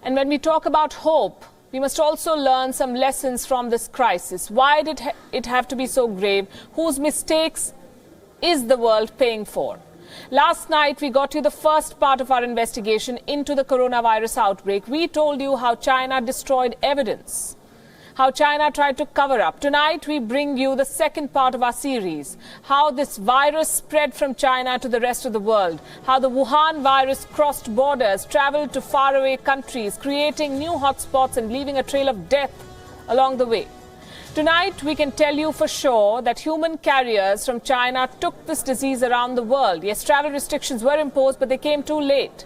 And when we talk about hope, we must also learn some lessons from this crisis. Why did it have to be so grave? Whose mistakes is the world paying for? Last night, we got you the first part of our investigation into the coronavirus outbreak. We told you how China destroyed evidence, how China tried to cover up. Tonight, we bring you the second part of our series, how this virus spread from China to the rest of the world, how the Wuhan virus crossed borders, traveled to faraway countries, creating new hotspots and leaving a trail of death along the way. Tonight, we can tell you for sure that human carriers from China took this disease around the world. Yes, travel restrictions were imposed, but they came too late.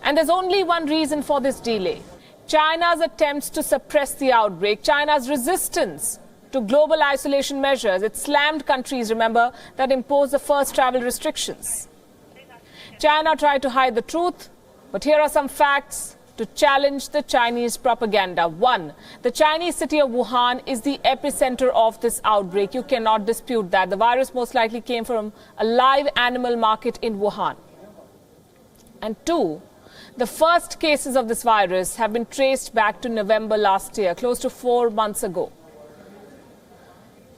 And there's only one reason for this delay: China's attempts to suppress the outbreak, China's resistance to global isolation measures. It slammed countries, remember, that imposed the first travel restrictions. China tried to hide the truth, but here are some facts to challenge the Chinese propaganda. One, the Chinese city of Wuhan is the epicenter of this outbreak. You cannot dispute that. The virus most likely came from a live animal market in Wuhan. And two, the first cases of this virus have been traced back to November last year, close to 4 months ago.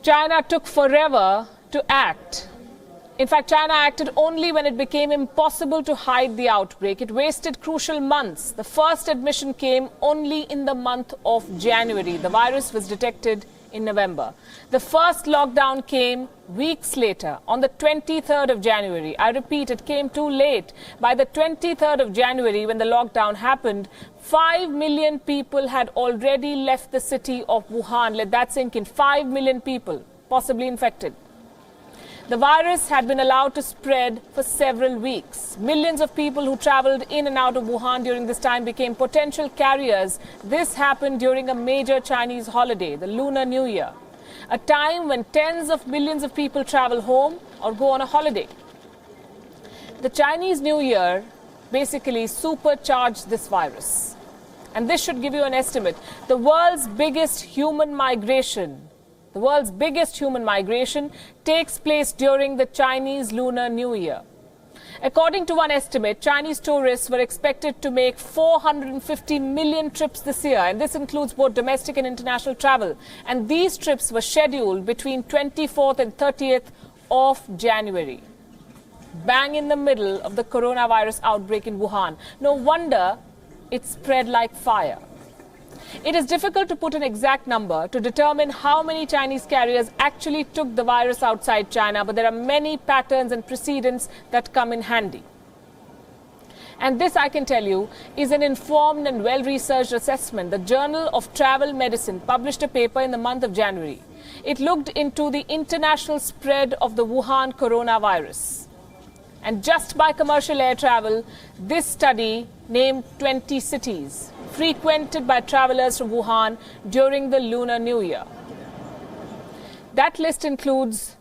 China took forever to act. In fact, China acted only when it became impossible to hide the outbreak. It wasted crucial months. The first admission came only in the month of January. The virus was detected in November. The first lockdown came weeks later, on the 23rd of January. I repeat, it came too late. By the 23rd of January, when the lockdown happened, 5 million people had already left the city of Wuhan. Let that sink in. 5 million people possibly infected. The virus had been allowed to spread for several weeks. Millions of people who traveled in and out of Wuhan during this time became potential carriers. This happened during a major Chinese holiday, the Lunar New Year, a time when tens of millions of people travel home or go on a holiday. The Chinese New Year basically supercharged this virus. And this should give you an estimate. The world's biggest human migration takes place during the Chinese Lunar New Year. According to one estimate, Chinese tourists were expected to make 450 million trips this year, and this includes both domestic and international travel. And these trips were scheduled between 24th and 30th of January, bang in the middle of the coronavirus outbreak in Wuhan. No wonder it spread like fire. It is difficult to put an exact number to determine how many Chinese carriers actually took the virus outside China, but there are many patterns and precedents that come in handy. And this, I can tell you, is an informed and well-researched assessment. The Journal of Travel Medicine published a paper in the month of January. It looked into the international spread of the Wuhan coronavirus. And just by commercial air travel, this study named 20 cities frequented by travelers from Wuhan during the Lunar New Year. That list includes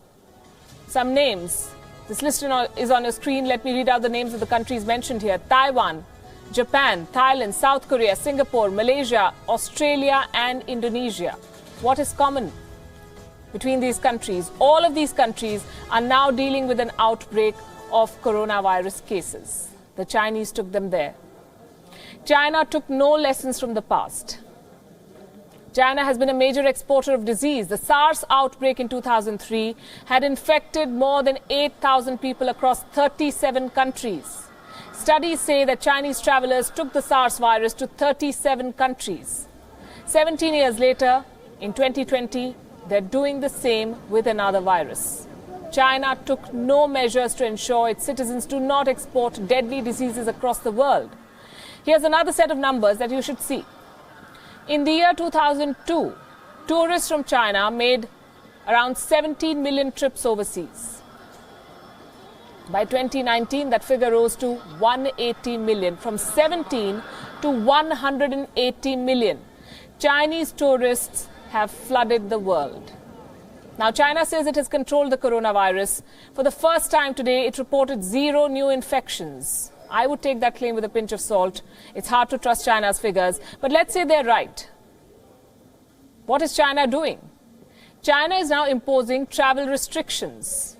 some names. This list is on your screen. Let me read out the names of the countries mentioned here: Taiwan, Japan, Thailand, South Korea, Singapore, Malaysia, Australia, and Indonesia. What is common between these countries? All of these countries are now dealing with an outbreak of coronavirus cases. The Chinese took them there. China took no lessons from the past. China has been a major exporter of disease. The SARS outbreak in 2003 had infected more than 8,000 people across 37 countries. Studies say that Chinese travelers took the SARS virus to 37 countries. 17 years later, in 2020, they're doing the same with another virus. China took no measures to ensure its citizens do not export deadly diseases across the world. Here's another set of numbers that you should see. In the year 2002, tourists from China made around 17 million trips overseas. By 2019, that figure rose to 180 million, from 17 to 180 million. Chinese tourists have flooded the world. Now, China says it has controlled the coronavirus. For the first time today, it reported 0 new infections. I would take that claim with a pinch of salt. It's hard to trust China's figures, but let's say they're right. What is China doing? China is now imposing travel restrictions.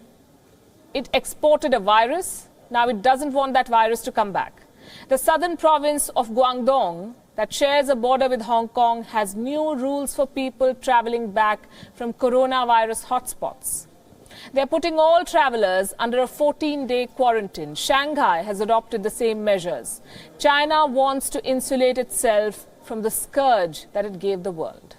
It exported a virus. Now it doesn't want that virus to come back. The southern province of Guangdong, that shares a border with Hong Kong, has new rules for people travelling back from coronavirus hotspots. They are putting all travellers under a 14-day quarantine. Shanghai has adopted the same measures. China wants to insulate itself from the scourge that it gave the world.